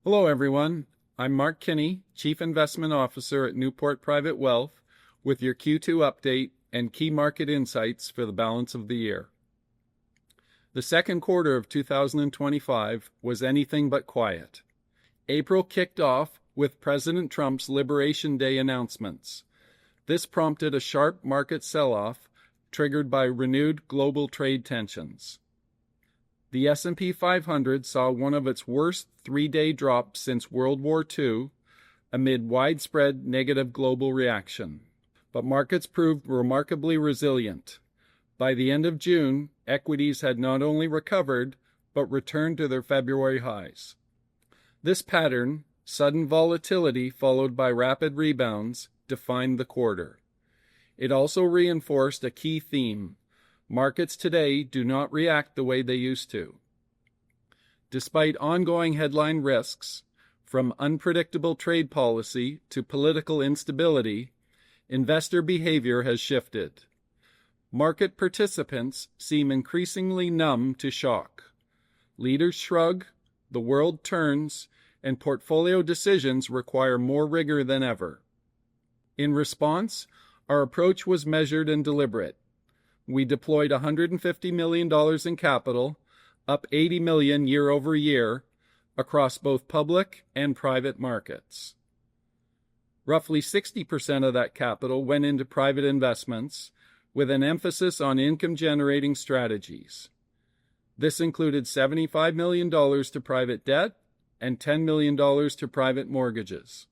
Hello, everyone. I'm Mark Kinney, Chief Investment Officer at Newport Private Wealth, with your Q2 update and key market insights for the balance of the year. The second quarter of 2025 was anything but quiet. April kicked off with President Trump's Liberation Day announcements. This prompted a sharp market sell-off triggered by renewed global trade tensions. The S&P 500 saw one of its worst three-day drops since World War II amid widespread negative global reaction. But markets proved remarkably resilient. By the end of June, equities had not only recovered, but returned to their February highs. This pattern, sudden volatility followed by rapid rebounds, defined the quarter. It also reinforced a key theme. Markets today do not react the way they used to. Despite ongoing headline risks, from unpredictable trade policy to political instability, investor behavior has shifted. Market participants seem increasingly numb to shock. Leaders shrug, the world turns, and portfolio decisions require more rigor than ever. In response, our approach was measured and deliberate. We deployed $150 million in capital, up $80 million year over year, across both public and private markets. Roughly 60% of that capital went into private investments, with an emphasis on income-generating strategies. This included $75 million to private debt and $10 million to private mortgages.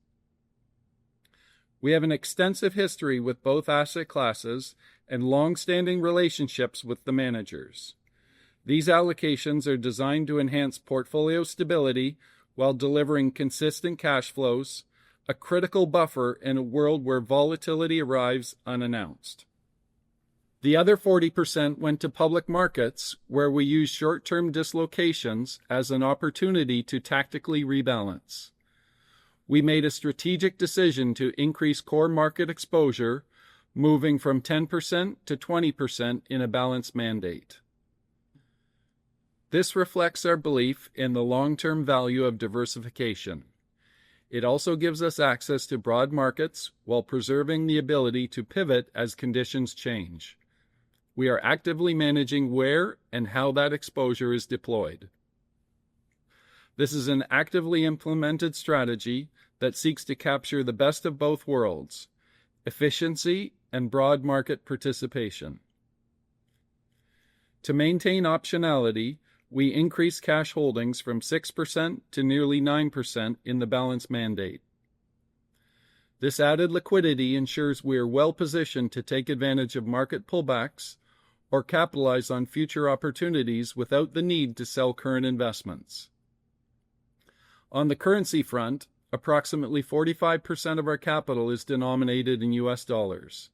We have an extensive history with both asset classes and long-standing relationships with the managers. These allocations are designed to enhance portfolio stability while delivering consistent cash flows, a critical buffer in a world where volatility arrives unannounced. The other 40% went to public markets, where we use short-term dislocations as an opportunity to tactically rebalance. We made a strategic decision to increase core market exposure, moving from 10% to 20% in a balanced mandate. This reflects our belief in the long-term value of diversification. It also gives us access to broad markets while preserving the ability to pivot as conditions change. We are actively managing where and how that exposure is deployed. This is an actively implemented strategy that seeks to capture the best of both worlds: efficiency and broad market participation. To maintain optionality, we increased cash holdings from 6% to nearly 9% in the balanced mandate. This added liquidity ensures we are well positioned to take advantage of market pullbacks or capitalize on future opportunities without the need to sell current investments. On the currency front, approximately 45% of our capital is denominated in U.S. dollars.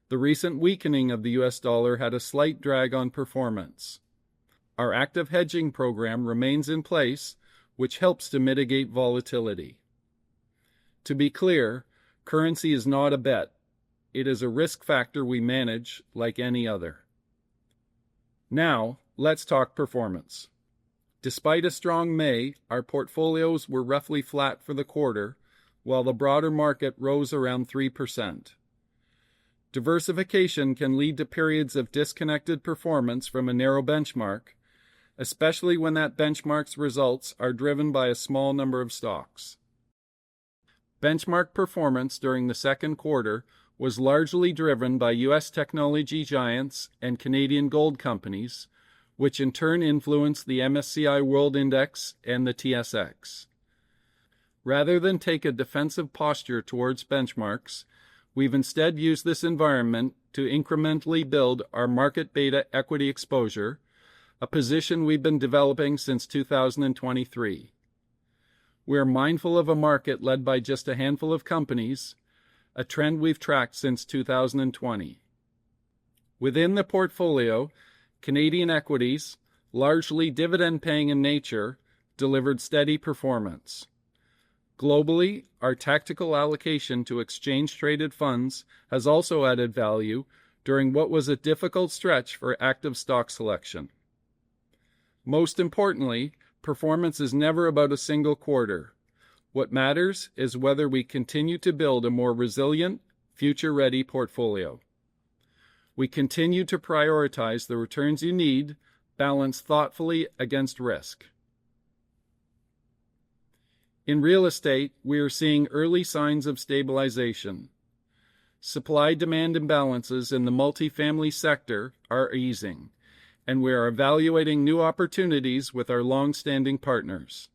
The recent weakening of the U.S. dollar had a slight drag on performance. Our active hedging program remains in place, which helps to mitigate volatility. To be clear, currency is not a bet. It is a risk factor we manage like any other. Now, let's talk performance. Despite a strong May, our portfolios were roughly flat for the quarter, while the broader market rose around 3%. Diversification can lead to periods of disconnected performance from a narrow benchmark, especially when that benchmark's results are driven by a small number of stocks. Benchmark performance during the second quarter was largely driven by U.S. technology giants and Canadian gold companies, which in turn influenced the MSCI World Index and the TSX. Rather than take a defensive posture towards benchmarks, we've instead used this environment to incrementally build our market beta equity exposure, a position we've been developing since 2023. We're mindful of a market led by just a handful of companies, a trend we've tracked since 2020. Within the portfolio, Canadian equities, largely dividend-paying in nature, delivered steady performance. Globally, our tactical allocation to exchange-traded funds has also added value during what was a difficult stretch for active stock selection. Most importantly, performance is never about a single quarter. What matters is whether we continue to build a more resilient, future-ready portfolio. We continue to prioritize the returns you need, balanced thoughtfully against risk. In real estate, we are seeing early signs of stabilization. Supply-demand imbalances in the multifamily sector are easing, and we are evaluating new opportunities with our long-standing partners.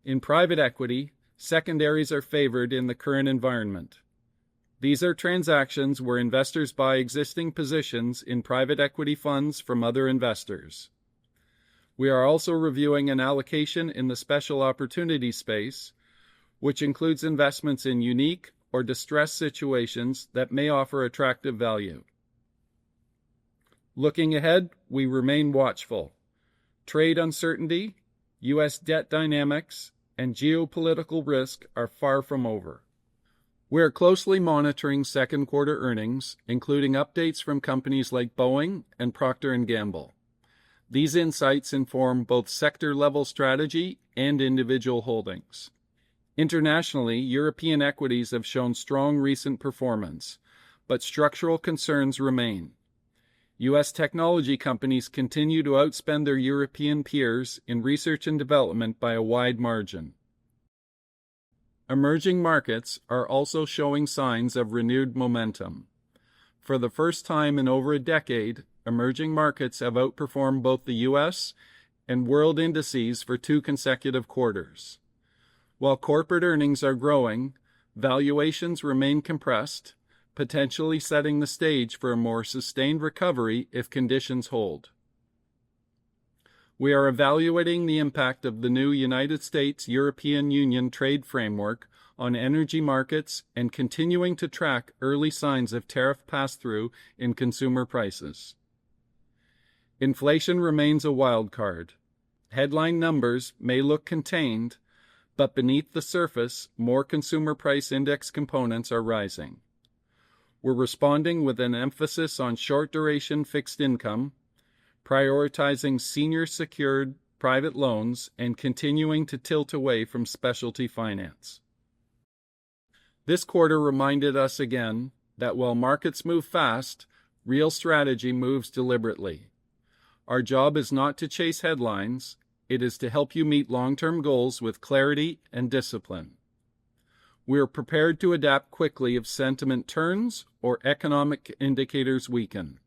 In private equity, secondaries are favored in the current environment. These are transactions where investors buy existing positions in private equity funds from other investors. We are also reviewing an allocation in the special opportunity space, which includes investments in unique or distressed situations that may offer attractive value. Looking ahead, we remain watchful. Trade uncertainty, U.S. debt dynamics, and geopolitical risk are far from over. We are closely monitoring second quarter earnings, including updates from companies like Boeing and Procter & Gamble. These insights inform both sector-level strategy and individual holdings. Internationally, European equities have shown strong recent performance, but structural concerns remain. U.S. technology companies continue to outspend their European peers in research and development by a wide margin. Emerging markets are also showing signs of renewed momentum. For the first time in over a decade, emerging markets have outperformed both the U.S. and world indices for 2 consecutive quarters. While corporate earnings are growing, valuations remain compressed, potentially setting the stage for a more sustained recovery if conditions hold. We are evaluating the impact of the new United States-European Union trade framework on energy markets and continuing to track early signs of tariff pass-through in consumer prices. Inflation remains a wild card. Headline numbers may look contained, but beneath the surface, more consumer price index components are rising. We're responding with an emphasis on short-duration fixed income, prioritizing senior secured private loans, and continuing to tilt away from specialty finance. This quarter reminded us again that while markets move fast, real strategy moves deliberately. Our job is not to chase headlines, it is to help you meet long-term goals with clarity and discipline. We are prepared to adapt quickly if sentiment turns or economic indicators weaken.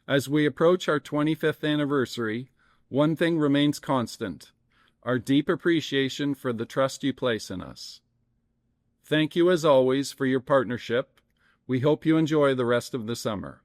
As we approach our 25th anniversary, one thing remains constant: our deep appreciation for the trust you place in us. Thank you as always for your partnership. We hope you enjoy the rest of the summer.